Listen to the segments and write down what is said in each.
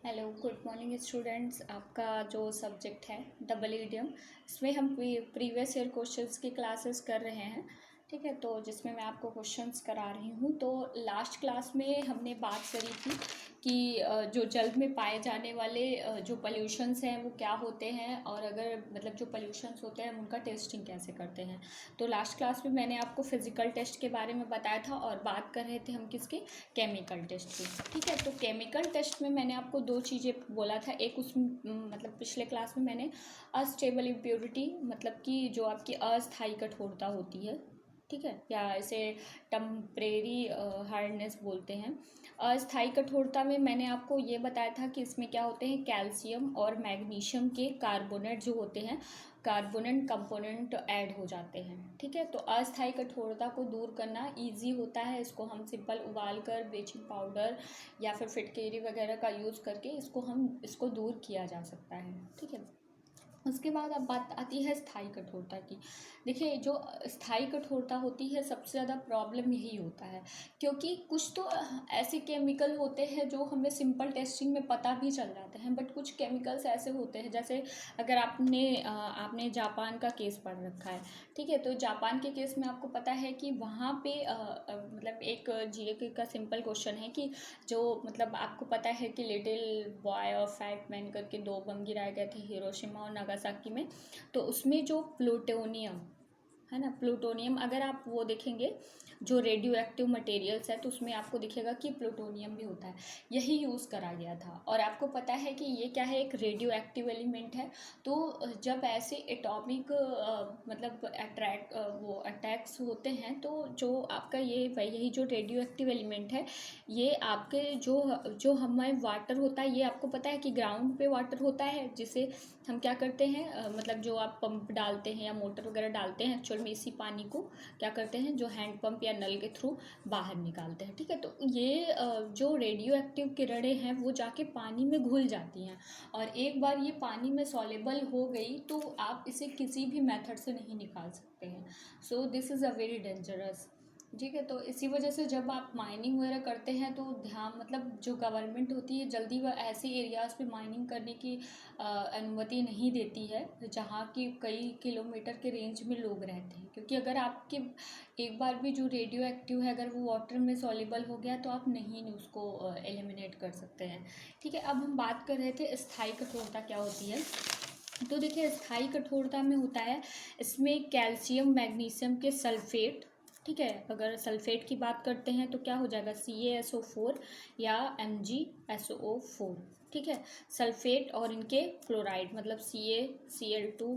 Hello good morning students. आपका जो subject है डबल ईडियम, इसमें हम प्रीवियस ईयर क्वेश्चंस की क्लासेस कर रहे हैं। ठीक है, तो जिसमें मैं आपको क्वेश्चंस करा रही हूँ। तो लास्ट क्लास में हमने बात करी थी कि जो जल में पाए जाने वाले जो पॉल्यूशंस हैं वो क्या होते हैं, और अगर मतलब जो पॉल्यूशंस होते हैं उनका टेस्टिंग कैसे करते हैं। तो लास्ट क्लास में मैंने आपको फिजिकल टेस्ट के बारे में बताया था और बात कर रहे थे हम किसके, केमिकल टेस्ट की। ठीक है, तो केमिकल टेस्ट में मैंने आपको दो चीज़ें बोला था। एक मतलब पिछले क्लास में मैंने अस्टेबल इम्प्योरिटी, मतलब कि जो आपकी अस्थायी कठोरता होती है, ठीक है, या इसे टेम्परेरी हार्डनेस बोलते हैं। अस्थायी कठोरता में मैंने आपको ये बताया था कि इसमें क्या होते हैं, कैल्शियम और मैग्नीशियम के कार्बोनेट जो होते हैं, कार्बोनेट कंपोनेंट ऐड हो जाते हैं। ठीक है, तो अस्थायी कठोरता को दूर करना इजी होता है। इसको हम सिंपल उबाल कर ब्लीचिंग पाउडर या फिर फिटकेरी वगैरह का यूज़ करके इसको दूर किया जा सकता है। ठीक है, उसके बाद अब बात आती है स्थायी कठोरता की। देखिए, जो स्थायी कठोरता होती है सबसे ज़्यादा प्रॉब्लम यही होता है, क्योंकि कुछ तो ऐसे केमिकल होते हैं जो हमें सिंपल टेस्टिंग में पता भी चल जाते हैं, बट कुछ केमिकल्स ऐसे होते हैं, जैसे अगर आपने जापान का केस पढ़ रखा है। ठीक है, तो जापान के केस में आपको पता है कि वहाँ पे मतलब एक जीके का सिंपल क्वेश्चन है कि जो मतलब आपको पता है कि लिटिल बॉय और फैट मैन करके दो बम गिराए गए थे हिरोशिमा और नागासाकी में। तो उसमें जो प्लूटोनियम है ना, प्लूटोनियम, अगर आप वो देखेंगे जो रेडियो एक्टिव मटेरियल्स है तो उसमें आपको दिखेगा कि प्लूटोनियम भी होता है। यही यूज़ करा गया था। और आपको पता है कि ये क्या है, एक रेडियो एक्टिव एलिमेंट है। तो जब ऐसे एटॉमिक मतलब वो अटैक्स होते हैं, तो जो आपका यही जो रेडियो एक्टिव एलिमेंट है, ये आपके जो जो हमारे वाटर होता है, ये आपको पता है कि ग्राउंड पे वाटर होता है, जिसे हम क्या करते हैं, मतलब जो आप पंप डालते हैं या मोटर वगैरह डालते हैं, एक्चुअल में इसी पानी को क्या करते हैं, जो हैंड पंप या नल के थ्रू बाहर निकालते हैं। ठीक है, तो ये जो रेडियो एक्टिव किरणें हैं वो जाके पानी में घुल जाती हैं, और एक बार ये पानी में सॉलेबल हो गई तो आप इसे किसी भी मेथड से नहीं निकाल सकते हैं। So this is a very dangerous. ठीक है, तो इसी वजह से जब आप माइनिंग वगैरह करते हैं तो ध्यान, मतलब जो गवर्नमेंट होती है जल्दी वह ऐसे एरियाज़ पे माइनिंग करने की अनुमति नहीं देती है जहाँ की कई किलोमीटर के रेंज में लोग रहते हैं, क्योंकि अगर आपके एक बार भी जो रेडियो एक्टिव है अगर वो वाटर में सॉल्युबल हो गया तो आप नहीं उसको एलिमिनेट कर सकते हैं। ठीक है, अब हम बात कर रहे थे स्थायी कठोरता क्या होती है। तो देखिए, स्थायी कठोरता में होता है, इसमें कैल्शियम मैग्नीशियम के सल्फेट। ठीक है, अगर सल्फेट की बात करते हैं तो क्या हो जाएगा, CaSO4 या MgSO4। ठीक है, सल्फेट और इनके क्लोराइड, मतलब CaCl2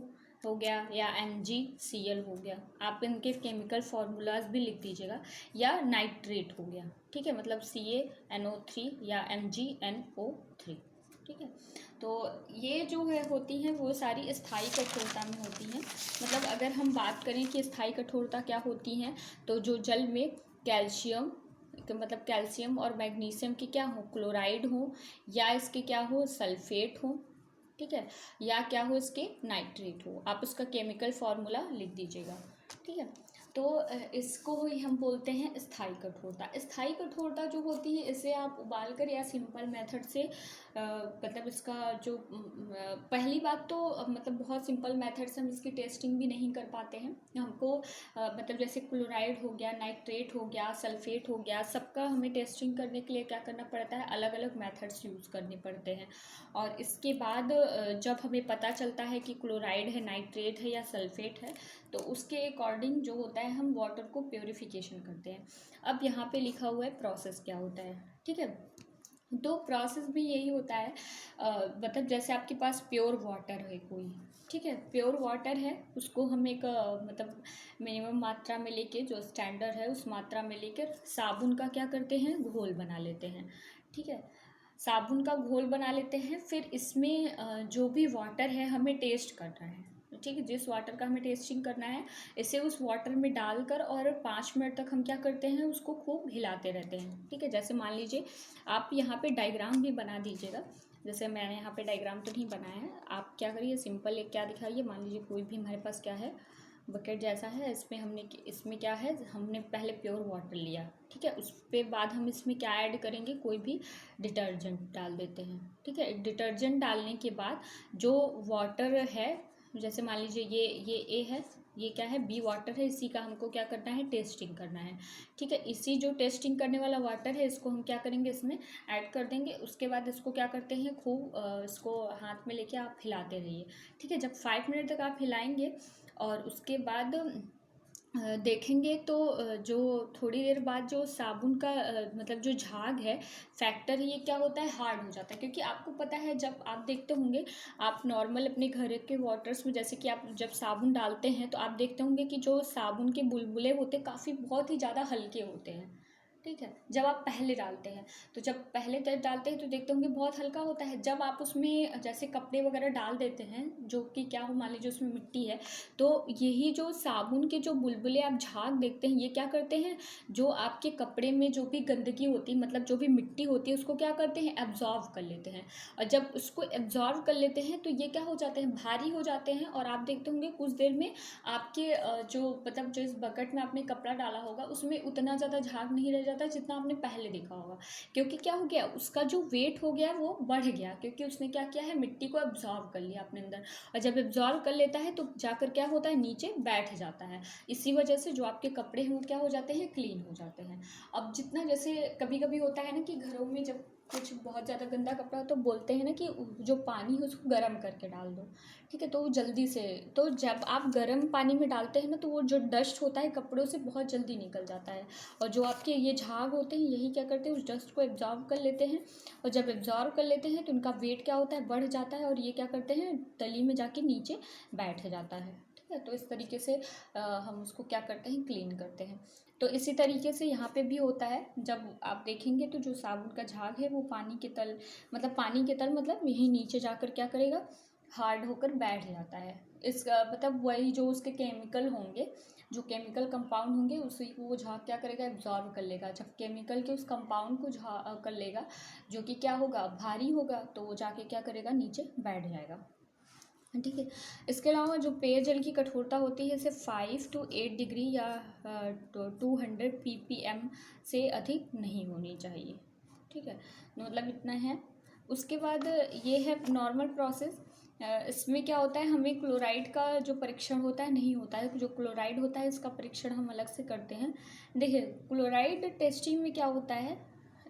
हो गया या MgCl हो गया। आप इनके केमिकल फार्मूलाज भी लिख दीजिएगा, या नाइट्रेट हो गया। ठीक है, मतलब CaNO3 या MgNO3। ठीक है, तो ये जो है होती हैं वो सारी स्थायी कठोरता में होती हैं। मतलब अगर हम बात करें कि स्थायी कठोरता क्या होती हैं, तो जो जल में कैल्शियम, मतलब कैल्शियम और मैग्नीशियम के क्या हो, क्लोराइड हो, या इसके क्या हो, सल्फेट हो। ठीक है, या क्या हो, इसके नाइट्रेट हो। आप इसका केमिकल फार्मूला लिख दीजिएगा। ठीक है, तो इसको ही हम बोलते हैं स्थायी कठोरता। स्थायी कठोरता जो होती है इसे आप उबाल कर या सिंपल मेथड से मतलब इसका जो पहली बात तो मतलब बहुत सिंपल मेथड से हम इसकी टेस्टिंग भी नहीं कर पाते हैं। हमको मतलब जैसे क्लोराइड हो गया, नाइट्रेट हो गया, सल्फेट हो गया, सबका हमें टेस्टिंग करने के लिए क्या करना पड़ता है, अलग अलग मेथड्स यूज़ करने पड़ते हैं। और इसके बाद जब हमें पता चलता है कि क्लोराइड है, नाइट्रेट है या सल्फेट है, तो उसके अकॉर्डिंग जो होता है हम वाटर को प्योरीफिकेशन करते हैं। अब यहाँ पे लिखा हुआ है प्रोसेस क्या होता है। ठीक है, तो प्रोसेस भी यही होता है, मतलब जैसे आपके पास प्योर वाटर है कोई, ठीक है, प्योर वाटर है, उसको हम एक मतलब मिनिमम मात्रा में लेके, जो स्टैंडर्ड है उस मात्रा में लेकर साबुन का क्या करते हैं, घोल बना लेते हैं। ठीक है, साबुन का घोल बना लेते हैं, फिर इसमें जो भी वाटर है हमें टेस्ट करना है। ठीक है, जिस वाटर का हमें टेस्टिंग करना है, इसे उस वाटर में डालकर और 5 मिनट तक हम क्या करते हैं, उसको खूब हिलाते रहते हैं। ठीक है, जैसे मान लीजिए आप यहाँ पे डायग्राम भी बना दीजिएगा। जैसे मैंने यहाँ पे डायग्राम तो नहीं बनाया है, आप क्या करिए, सिंपल एक क्या दिखाइए, मान लीजिए कोई भी हमारे पास क्या है, बकेट जैसा है, इसमें क्या है, हमने पहले प्योर वाटर लिया, ठीक है। उस पे बाद हम इसमें क्या ऐड करेंगे, कोई भी डिटर्जेंट डाल देते हैं, ठीक है। डिटर्जेंट डालने के बाद जो वाटर है, जैसे मान लीजिए ये ए है, ये क्या है, बी वाटर है, इसी का हमको क्या करना है, टेस्टिंग करना है, ठीक है। इसी जो टेस्टिंग करने वाला वाटर है, इसको हम क्या करेंगे, इसमें ऐड कर देंगे। उसके बाद इसको क्या करते हैं, खूब इसको हाथ में लेके आप हिलाते रहिए, ठीक है। जब 5 मिनट तक आप हिलाएंगे और उसके बाद देखेंगे तो जो थोड़ी देर बाद जो साबुन का मतलब जो झाग है, फैक्टर, ये क्या होता है, हार्ड हो जाता है। क्योंकि आपको पता है, जब आप देखते होंगे, आप नॉर्मल अपने घर के वाटर्स में, जैसे कि आप जब साबुन डालते हैं तो आप देखते होंगे कि जो साबुन के बुलबुले होते हैं काफ़ी बहुत ही ज़्यादा हल्के होते हैं, ठीक है। जब आप पहले डालते हैं, तो जब पहले डालते हैं तो देखते होंगे बहुत हल्का होता है। जब आप उसमें जैसे कपड़े वगैरह डाल देते हैं, जो कि क्या हो, मान लीजिए उसमें मिट्टी है, तो यही जो साबुन के जो बुलबुले आप झाग देखते हैं, ये क्या करते हैं, जो आपके कपड़े में जो भी गंदगी होती है, मतलब जो भी मिट्टी होती है, उसको क्या करते हैं, एब्जॉर्व कर लेते हैं। और जब उसको एब्जॉर्व कर लेते हैं तो ये क्या हो जाते हैं, भारी हो जाते हैं। और आप देखते होंगे कुछ देर में आपके जो मतलब जो इस बकेट में आपने कपड़ा डाला होगा, उसमें उतना ज़्यादा झाग नहीं रह जाता जितना आपने पहले देखा होगा। क्योंकि क्या हो गया, उसका जो वेट हो गया वो बढ़ गया, क्योंकि उसने क्या किया है, मिट्टी को एब्जॉर्व कर लिया अपने अंदर। और जब एब्जॉर्व कर लेता है तो जाकर क्या होता है, नीचे बैठ जाता है। इसी वजह से जो आपके कपड़े हैं वो क्या हो जाते हैं, क्लीन हो जाते हैं। अब जितना, जैसे कभी कभी होता है ना कि घरों में जब कुछ बहुत ज़्यादा गंदा कपड़ा हो तो बोलते हैं ना कि जो पानी है उसको गर्म करके डाल दो, ठीक है। तो जल्दी से, तो जब आप गर्म पानी में डालते हैं ना, तो वो जो डस्ट होता है कपड़ों से बहुत जल्दी निकल जाता है। और जो आपके ये झाग होते हैं, यही क्या करते हैं, उस डस्ट को एब्जॉर्व कर लेते हैं। और जब एब्जॉर्व कर लेते हैं तो उनका वेट क्या होता है, बढ़ जाता है। और ये क्या करते हैं, तली में जाके नीचे बैठ जाता है, ठीक है। तो इस तरीके से हम उसको क्या करते हैं, क्लीन करते हैं। तो इसी तरीके से यहाँ पे भी होता है। जब आप देखेंगे तो जो साबुन का झाग है वो पानी के तल, मतलब यही नीचे जाकर क्या करेगा, हार्ड होकर बैठ जाता है। इसका मतलब वही जो उसके केमिकल होंगे, जो केमिकल कंपाउंड होंगे, उसी को वो झाग क्या करेगा, एब्जॉर्व कर लेगा। जब केमिकल के उस कंपाउंड को कर लेगा, जो कि क्या होगा, भारी होगा, तो वो जाके क्या करेगा, नीचे बैठ जाएगा, ठीक है। इसके अलावा जो पेयजल की कठोरता होती है, इसे 5 to 8 डिग्री या 200 ppm से अधिक नहीं होनी चाहिए, ठीक है। मतलब इतना है। उसके बाद ये है नॉर्मल प्रोसेस। इसमें क्या होता है, हमें क्लोराइड का जो परीक्षण होता है नहीं होता है। जो क्लोराइड होता है इसका परीक्षण हम अलग से करते हैं। देखिए, क्लोराइड टेस्टिंग में क्या होता है,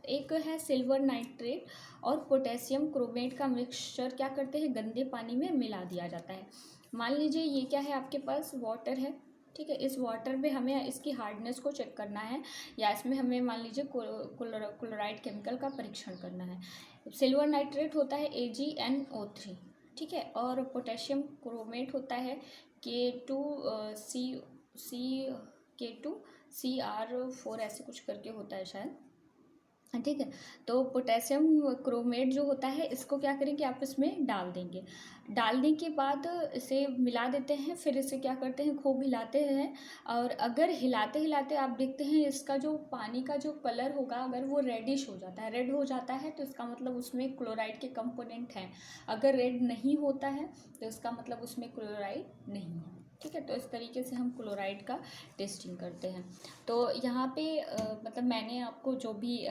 एक है सिल्वर नाइट्रेट और पोटेशियम क्रोमेट का मिक्सचर क्या करते हैं, गंदे पानी में मिला दिया जाता है। मान लीजिए ये क्या है, आपके पास वाटर है, ठीक है। इस वाटर में हमें इसकी हार्डनेस को चेक करना है, या इसमें हमें मान लीजिए क्लोराइड केमिकल का परीक्षण करना है। सिल्वर नाइट्रेट होता है AgNO3, ठीक है। और पोटेशियम क्रोमेट होता है K2CR4 ऐसे कुछ करके होता है शायद, ठीक है। तो पोटेशियम क्रोमेट जो होता है, इसको क्या करेंगे, आप इसमें डाल देंगे। डालने के बाद इसे मिला देते हैं। फिर इसे क्या करते हैं, खूब हिलाते हैं। और अगर हिलाते हिलाते आप देखते हैं इसका जो पानी का जो कलर होगा, अगर वो रेडिश हो जाता है, रेड हो जाता है, तो इसका मतलब उसमें क्लोराइड के कंपोनेंट हैं। अगर रेड नहीं होता है तो इसका मतलब उसमें क्लोराइड नहीं है, ठीक है। तो इस तरीके से हम क्लोराइड का टेस्टिंग करते हैं। तो यहाँ पे मतलब मैंने आपको जो भी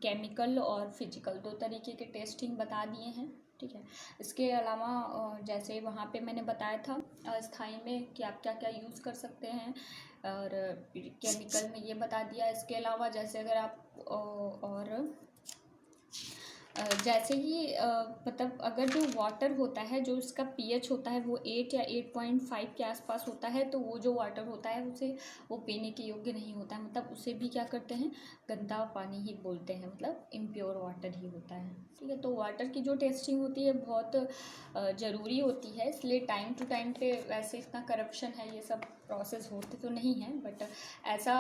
केमिकल और फिजिकल 2 तरीके के टेस्टिंग बता दिए हैं, ठीक है। इसके अलावा जैसे वहाँ पे मैंने बताया था अस्थाई में कि आप क्या क्या यूज़ कर सकते हैं, और केमिकल में ये बता दिया। इसके अलावा जैसे अगर आप और जैसे ही मतलब अगर जो वाटर होता है, जो उसका pH होता है वो 8 या 8.5 के आसपास होता है, तो वो जो वाटर होता है उसे वो पीने के योग्य नहीं होता है। मतलब उसे भी क्या करते हैं, गंदा पानी ही बोलते हैं, मतलब इम्प्योर वाटर ही होता है, ठीक है। तो वाटर की जो टेस्टिंग होती है बहुत ज़रूरी होती है। इसलिए टाइम टू टाइम पे, वैसे इतना करप्शन है, ये सब प्रोसेस होते तो नहीं हैं, बट ऐसा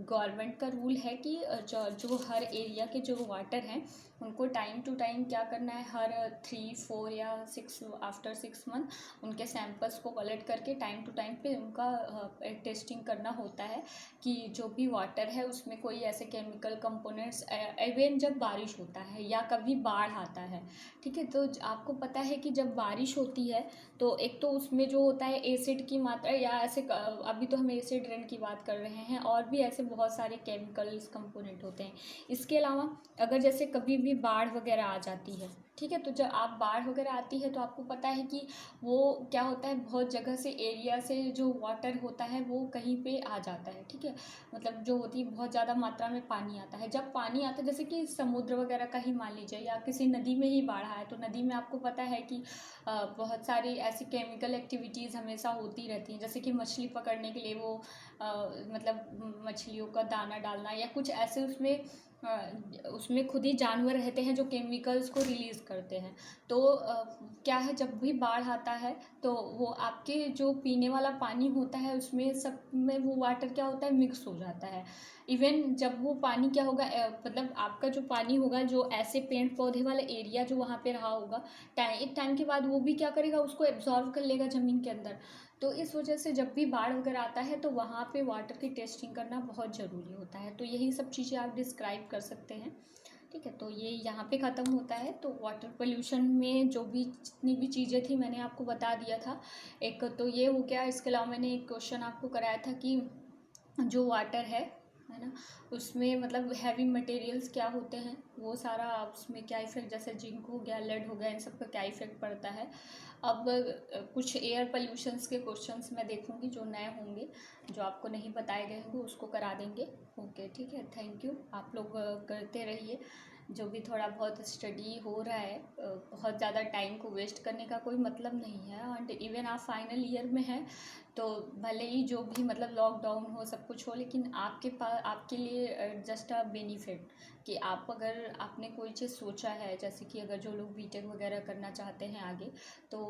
गवर्नमेंट का रूल है कि जो हर एरिया के जो वाटर हैं उनको टाइम टू टाइम क्या करना है, हर 3, 4 या 6 आफ्टर 6 मंथ उनके सैंपल्स को कलेक्ट करके टाइम टू टाइम पे उनका टेस्टिंग करना होता है कि जो भी वाटर है उसमें कोई ऐसे केमिकल कंपोनेंट्स, इवन जब बारिश होता है या कभी बाढ़ आता है, ठीक है। तो आपको पता है कि जब बारिश होती है तो एक तो उसमें जो होता है एसिड की मात्रा, या ऐसे अभी तो हम एसिड रेन की बात कर रहे हैं, और भी ऐसे बहुत सारे केमिकल्स कंपोनेंट होते हैं। इसके अलावा अगर जैसे कभी भी बाढ़ वगैरह आ जाती है, ठीक है, तो जब आप बाढ़ वगैरह आती है तो आपको पता है कि वो क्या होता है, बहुत जगह से एरिया से जो वाटर होता है वो कहीं पे आ जाता है, ठीक है। मतलब जो होती है बहुत ज़्यादा मात्रा में पानी आता है। जब पानी आता है जैसे कि समुद्र वगैरह का ही मान लीजिए, या किसी नदी में ही बाढ़ आए, तो नदी में आपको पता है कि बहुत सारी ऐसी केमिकल एक्टिविटीज़ हमेशा होती रहती हैं, जैसे कि मछली पकड़ने के लिए वो मतलब मछलियों का दाना डालना या कुछ ऐसे उसमें खुद ही जानवर रहते हैं जो केमिकल्स को रिलीज़ करते हैं। तो क्या है, जब भी बाढ़ आता है तो वो आपके जो पीने वाला पानी होता है उसमें सब में वो वाटर क्या होता है, मिक्स हो जाता है। इवन जब वो पानी क्या होगा, मतलब आपका जो पानी होगा, जो ऐसे पेड़ पौधे वाला एरिया जो वहाँ पे रहा होगा, एक टाइम के बाद वो भी क्या करेगा, उसको एब्जॉर्व कर लेगा ज़मीन के अंदर। तो इस वजह से जब भी बाढ़ वगैरह आता है तो वहाँ पे वाटर की टेस्टिंग करना बहुत ज़रूरी होता है। तो यही सब चीज़ें आप डिस्क्राइब कर सकते हैं, ठीक है। तो ये यहाँ पे ख़त्म होता है। तो वाटर पोल्यूशन में जो भी जितनी भी चीज़ें थी मैंने आपको बता दिया था। एक तो ये हो गया, इसके अलावा मैंने एक क्वेश्चन आपको कराया था कि जो वाटर है ना, उसमें मतलब हैवी मटेरियल्स क्या होते हैं, वो सारा उसमें क्या इफेक्ट, जैसे जिंक हो गया, लेड हो गया, इन सब का क्या इफेक्ट पड़ता है। अब कुछ एयर पोल्यूशंस के क्वेश्चंस मैं देखूंगी जो नए होंगे, जो आपको नहीं बताए गए होंगे उसको करा देंगे। ओके, ठीक है, थैंक यू। आप लोग करते रहिए, जो भी थोड़ा बहुत स्टडी हो रहा है, बहुत ज़्यादा टाइम को वेस्ट करने का कोई मतलब नहीं है। एंड इवन आप फाइनल ईयर में हैं तो भले ही जो भी मतलब लॉकडाउन हो, सब कुछ हो, लेकिन आपके पास, आपके लिए जस्ट अ बेनिफिट कि आप अगर आपने कोई चीज़ सोचा है, जैसे कि अगर जो लोग बीटेक वगैरह करना चाहते हैं आगे, तो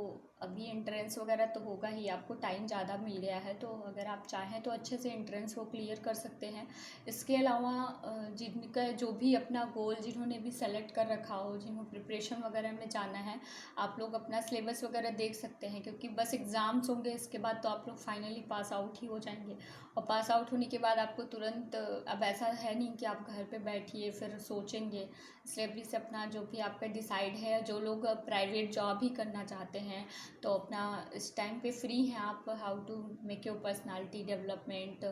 अभी एंट्रेंस वगैरह तो होगा ही, आपको टाइम ज़्यादा मिल गया है, तो अगर आप चाहें तो अच्छे से एंट्रेंस को क्लियर कर सकते हैं। इसके अलावा जिनका जो भी अपना गोल जिन्होंने भी सेलेक्ट कर रखा हो, जिन्होंने प्रिपरेशन वगैरह में जाना है, आप लोग अपना सिलेबस वगैरह देख सकते हैं, क्योंकि बस एग्ज़ाम्स होंगे, इसके बाद तो आप लोग फाइनली पास आउट ही हो जाएंगे। और पास आउट होने के बाद आपको तुरंत, अब ऐसा है नहीं कि आप घर पे बैठिए फिर सोचेंगे, इसलिए अभी से अपना जो भी आपका डिसाइड है, जो लोग प्राइवेट जॉब ही करना चाहते हैं तो अपना इस टाइम पे फ्री हैं आप, how to make your personality development,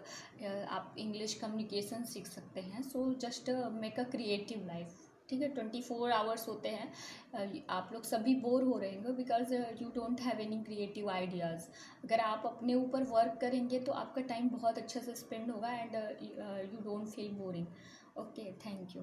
आप इंग्लिश कम्युनिकेशन सीख सकते हैं। So just make a creative life, ठीक है। 24 आवर्स होते हैं, आप लोग सभी बोर हो रहे हैं because you don't have any creative ideas. अगर आप अपने ऊपर वर्क करेंगे तो आपका टाइम बहुत अच्छे से स्पेंड होगा and you don't feel boring. Okay, thank you.